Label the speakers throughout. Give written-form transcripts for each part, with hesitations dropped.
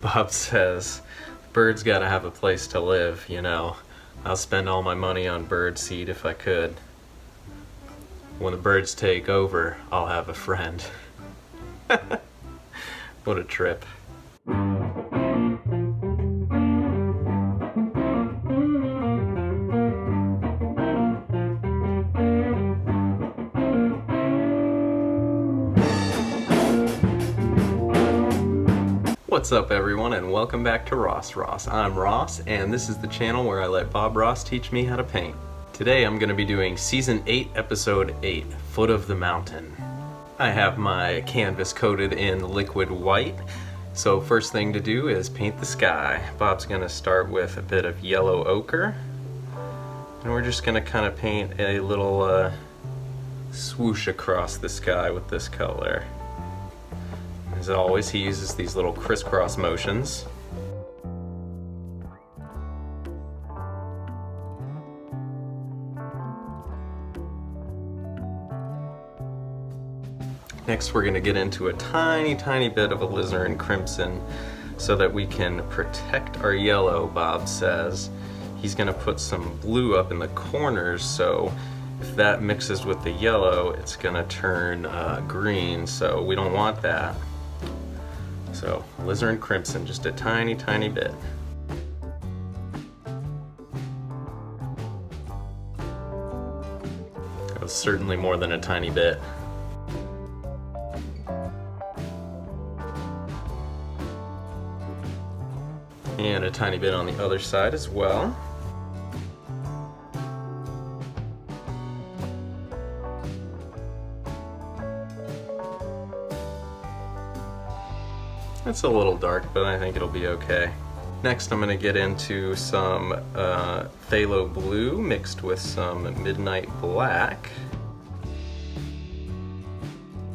Speaker 1: Bob says, birds gotta have a place to live, you know. I'll spend all my money on bird seed if I could. When the birds take over, I'll have a friend. What a trip. What's up everyone, and welcome back to Ross Ross. I'm Ross, and this is the channel where I let Bob Ross teach me how to paint. Today I'm going to be doing Season 8, Episode 8, Foot of the Mountain. I have my canvas coated in liquid white, so first thing to do is paint the sky. Bob's going to start with a bit of yellow ochre, and we're just going to kind of paint a little swoosh across the sky with this color. As always, he uses these little crisscross motions. Next, we're going to get into a tiny bit of alizarin crimson so that we can protect our yellow, Bob says. He's going to put some blue up in the corners, so if that mixes with the yellow, it's going to turn green, so we don't want that. So, alizarin crimson, just a tiny bit. That was certainly more than a tiny bit. And a tiny bit on the other side as well. It's a little dark, but I think it'll be okay. Next, I'm going to get into some phthalo blue mixed with some midnight black.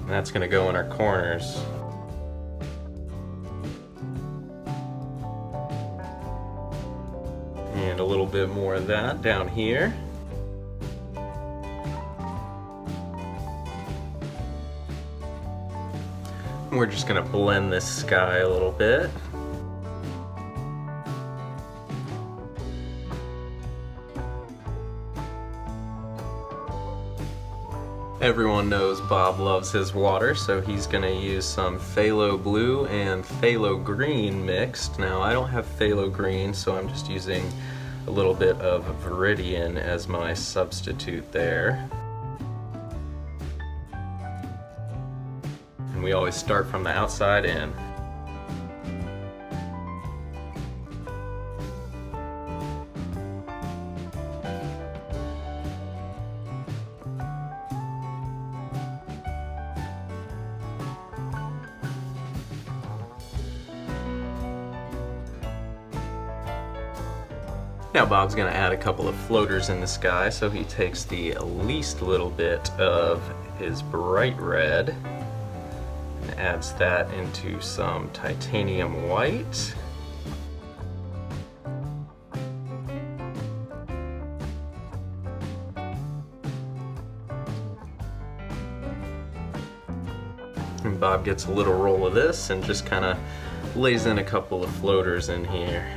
Speaker 1: And that's going to go in our corners. And a little bit more of that down here. We're just going to blend this sky a little bit. Everyone knows Bob loves his water, so he's going to use some phthalo blue and phthalo green mixed. Now, I don't have phthalo green, so I'm just using a little bit of Viridian as my substitute there. We always start from the outside in. Now Bob's going to add a couple of floaters in the sky, so he takes the least little bit of his bright red and adds that into some titanium white. And Bob gets a little roll of this and just kind of lays in a couple of floaters in here.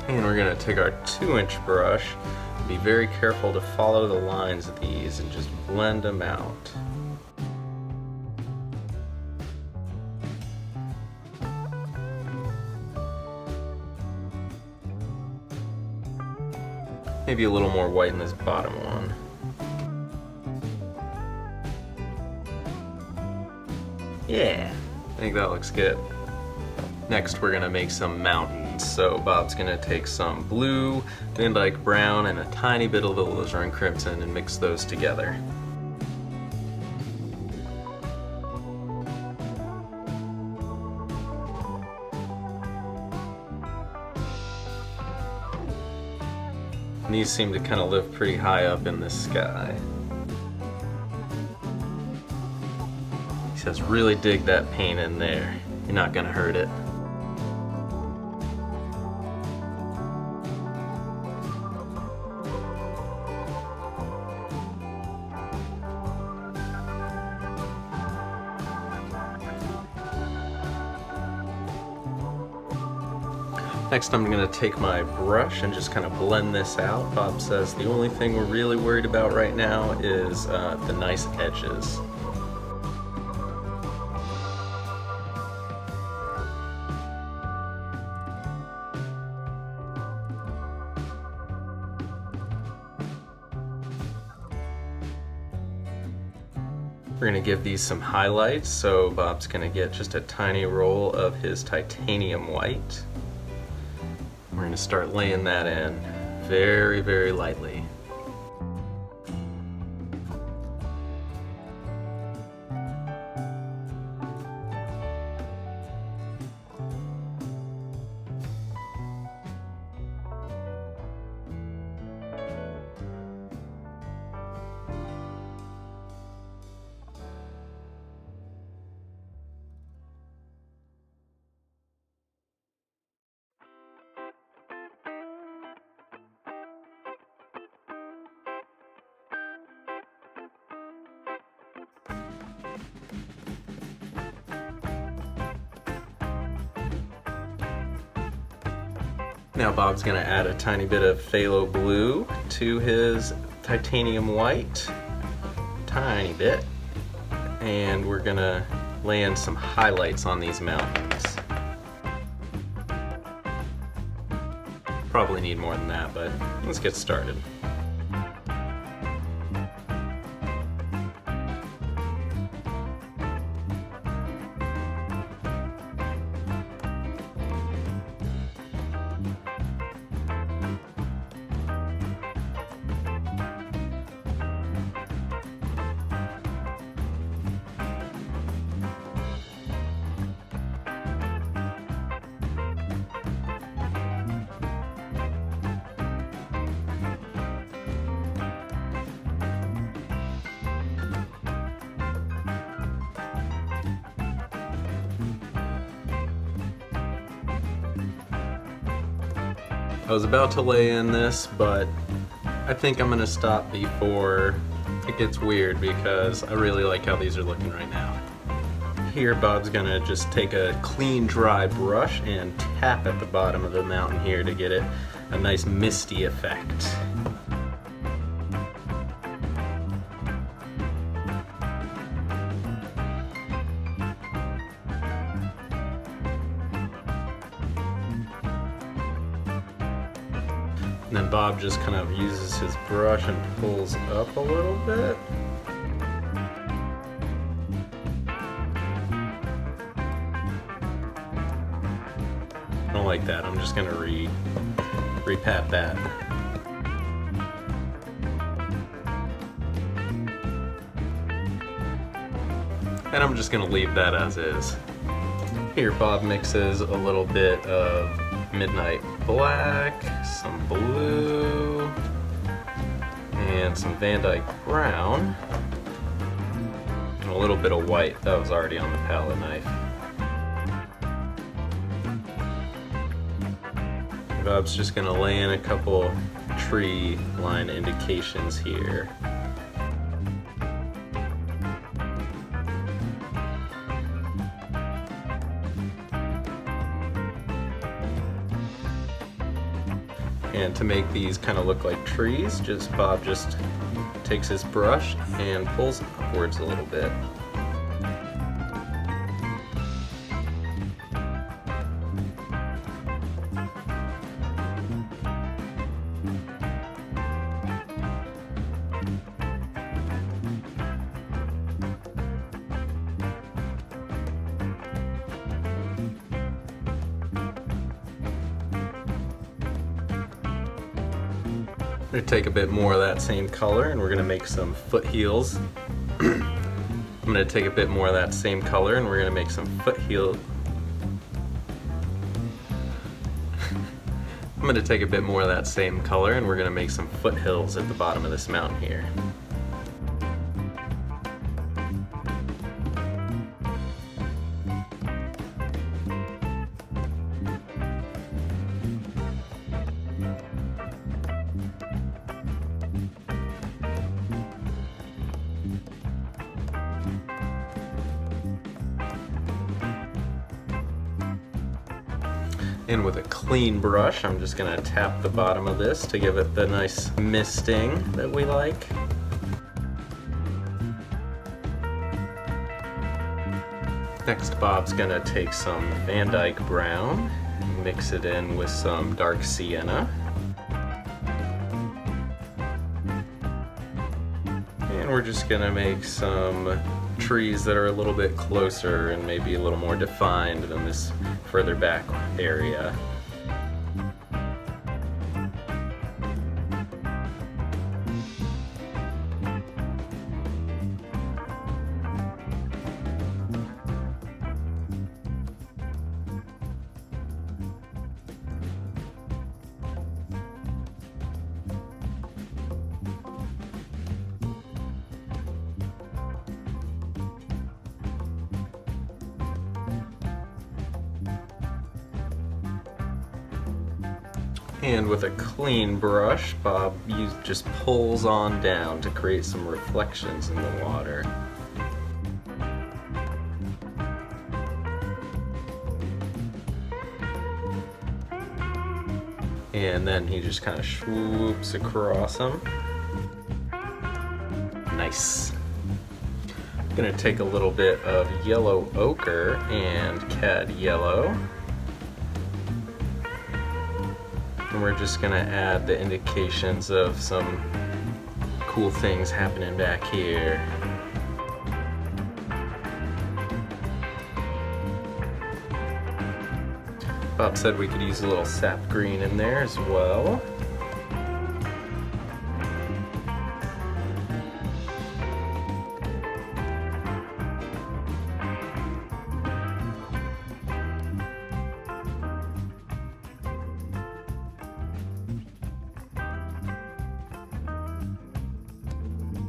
Speaker 1: And we're going to take our 2-inch brush, be very careful to follow the lines of these and just blend them out. Maybe a little more white in this bottom one. Yeah, I think that looks good. Next, we're going to make some mountains. So Bob's going to take some blue, Van Dyke brown, and a tiny bit of alizarin crimson and mix those together. And these seem to kind of live pretty high up in the sky. He says, really dig that paint in there. You're not going to hurt it. Next I'm going to take my brush and just kind of blend this out. Bob says the only thing we're really worried about right now is the nice edges. We're going to give these some highlights, so Bob's going to get just a tiny roll of his titanium white. We're going to start laying that in very, very lightly. Now Bob's going to add a tiny bit of phthalo blue to his titanium white, tiny bit, and we're going to lay in some highlights on these mountains. Probably need more than that, but let's get started. I was about to lay in this, but I think I'm gonna stop before it gets weird because I really like how these are looking right now. Here Bob's gonna just take a clean dry brush and tap at the bottom of the mountain here to get it a nice misty effect. And then Bob just kind of uses his brush and pulls up a little bit. I don't like that. I'm just gonna repat that. And I'm just gonna leave that as is. Here Bob mixes a little bit of midnight black, some blue, and some Van Dyke brown, and a little bit of white that was already on the palette knife. Bob's just gonna lay in a couple tree line indications here. And to make these kind of look like trees, Bob just takes his brush and pulls upwards a little bit. We're going to take a bit more of that same color and we're going to make some foothills. I'm going to take a bit more of that same color and we're going to make some foothills. I'm going to take a bit more of that same color and we're going to make some foothills at the bottom of this mountain here. And with a clean brush, I'm just gonna tap the bottom of this to give it the nice misting that we like. Next, Bob's gonna take some Van Dyke brown, mix it in with some dark sienna. And we're just gonna make some trees that are a little bit closer and maybe a little more defined than this further back area. And with a clean brush, Bob just pulls on down to create some reflections in the water. And then he just kind of swoops across them. Nice. I'm gonna take a little bit of yellow ochre and cad yellow. And we're just gonna add the indications of some cool things happening back here. Bob said we could use a little sap green in there as well.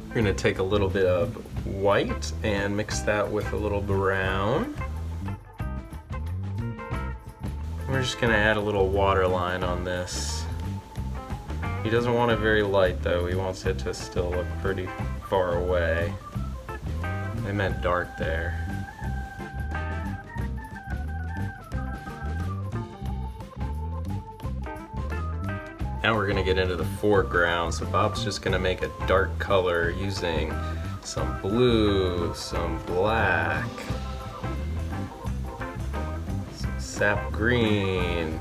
Speaker 1: We're going to take a little bit of white and mix that with a little brown. We're just going to add a little water line on this. He doesn't want it very light though, he wants it to still look pretty far away. I meant dark there. Now we're gonna get into the foreground. So Bob's just gonna make a dark color using some blue, some black, some sap green,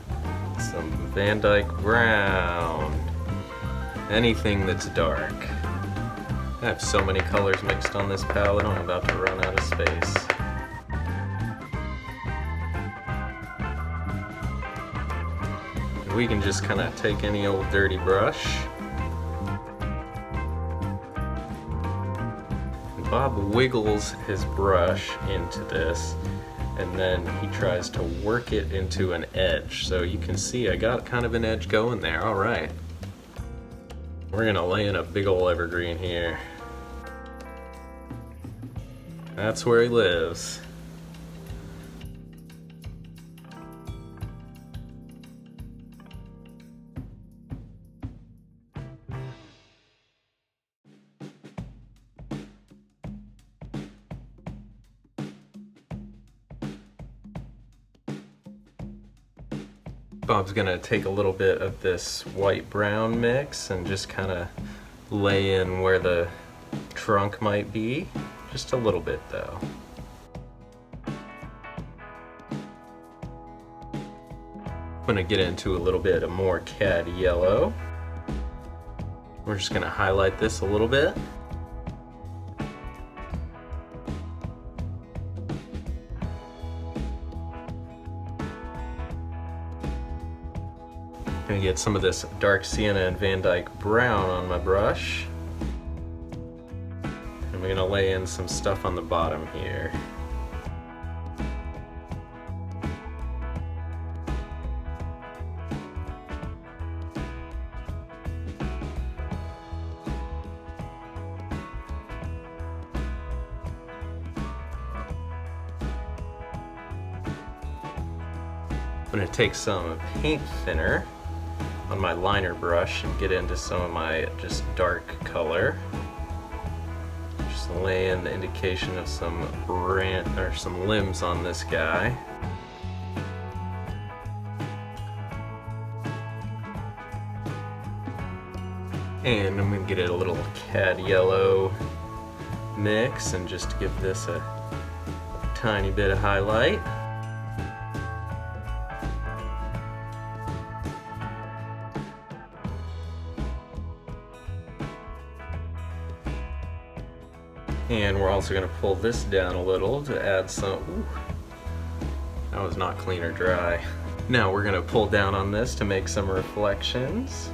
Speaker 1: some Van Dyke brown, anything that's dark. I have so many colors mixed on this palette, I'm about to run out of space. We can just kind of take any old dirty brush. And Bob wiggles his brush into this and then he tries to work it into an edge. So you can see I got kind of an edge going there. All right. We're gonna lay in a big ol' evergreen here. That's where he lives. Bob's gonna take a little bit of this white-brown mix and just kind of lay in where the trunk might be. Just a little bit though. I'm gonna get into a little bit of more cad yellow. We're just gonna highlight this a little bit. Gonna get some of this dark sienna and Van Dyke brown on my brush. And we're gonna lay in some stuff on the bottom here. I'm gonna take some paint thinner on my liner brush and get into some of my just dark color. Just lay in the indication of some some limbs on this guy. And I'm gonna get it a little cad yellow mix and just give this a tiny bit of highlight. And we're also going to pull this down a little to add some, ooh, that was not clean or dry. Now we're going to pull down on this to make some reflections.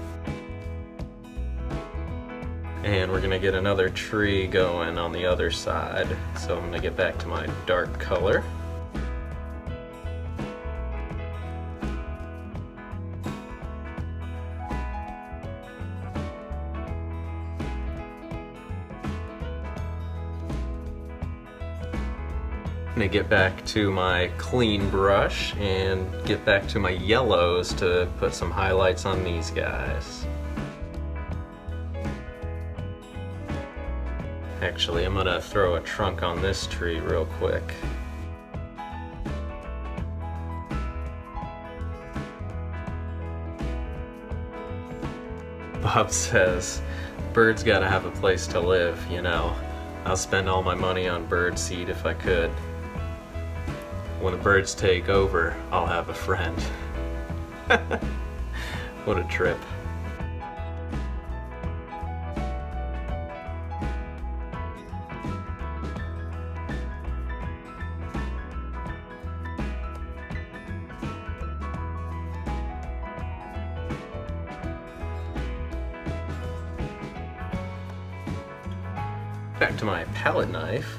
Speaker 1: And we're going to get another tree going on the other side. So I'm going to get back to my dark color. I'm gonna get back to my clean brush and get back to my yellows to put some highlights on these guys. Actually, I'm gonna throw a trunk on this tree real quick. Bob says, birds gotta have a place to live, you know. I'll spend all my money on bird seed if I could. When the birds take over, I'll have a friend. What a trip. Back to my palette knife.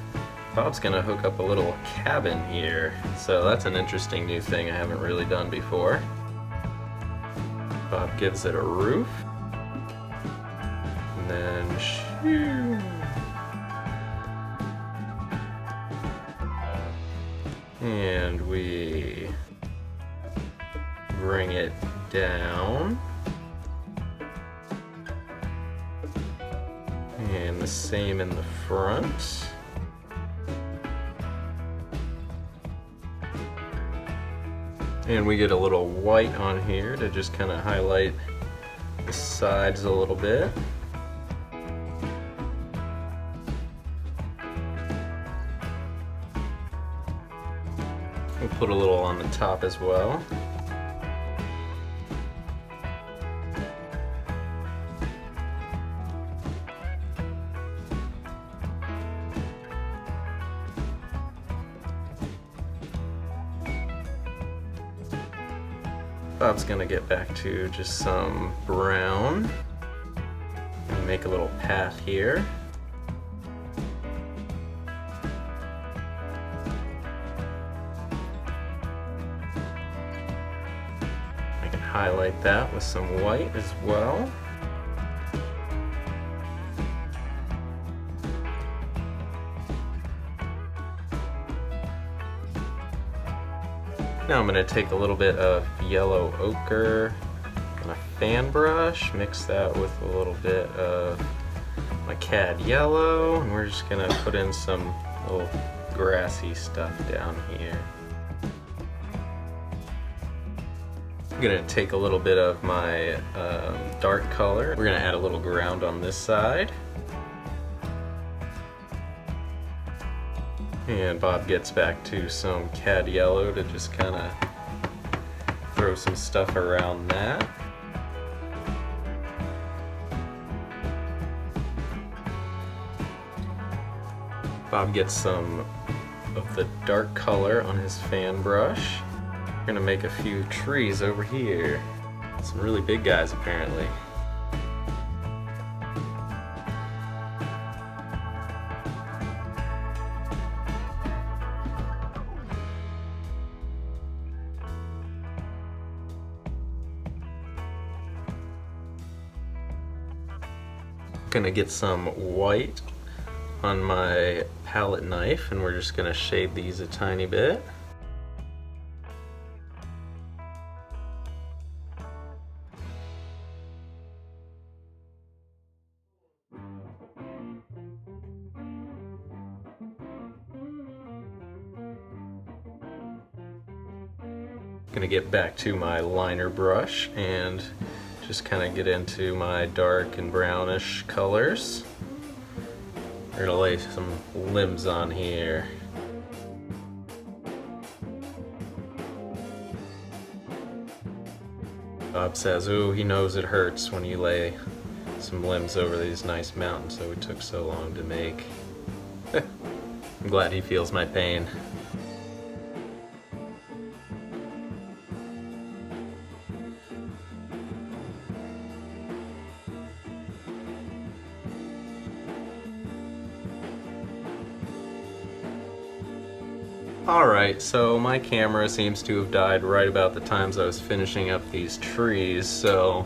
Speaker 1: Bob's gonna hook up a little cabin here, so that's an interesting new thing I haven't really done before. Bob gives it a roof, and then shoo. And we bring it down. And the same in the front. And we get a little white on here to just kind of highlight the sides a little bit. We'll put a little on the top as well. Bob's gonna get back to just some brown and make a little path here. I can highlight that with some white as well. Now I'm going to take a little bit of yellow ochre and a fan brush, mix that with a little bit of my cad yellow, and we're just going to put in some little grassy stuff down here. I'm going to take a little bit of my dark color. We're going to add a little ground on this side. And Bob gets back to some cad yellow to just kind of throw some stuff around that. Bob gets some of the dark color on his fan brush. We're gonna make a few trees over here. Some really big guys apparently. Gonna get some white on my palette knife and we're just gonna shade these a tiny bit. Gonna get back to my liner brush and just kind of get into my dark and brownish colors. We're gonna lay some limbs on here. Bob says, ooh, he knows it hurts when you lay some limbs over these nice mountains that we took so long to make. I'm glad he feels my pain. Alright, so my camera seems to have died right about the times I was finishing up these trees, so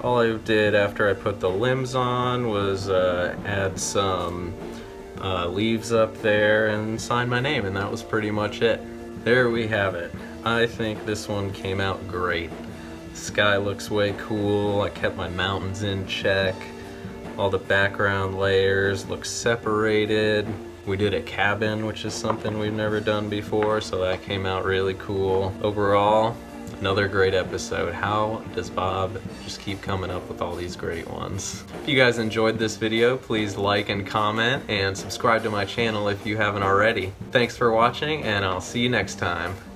Speaker 1: all I did after I put the limbs on was add some leaves up there and sign my name, and that was pretty much it. There we have it. I think this one came out great. The sky looks way cool, I kept my mountains in check, all the background layers look separated. We did a cabin, which is something we've never done before, so that came out really cool. Overall, another great episode. How does Bob just keep coming up with all these great ones? If you guys enjoyed this video, please like and comment and subscribe to my channel if you haven't already. Thanks for watching, and I'll see you next time.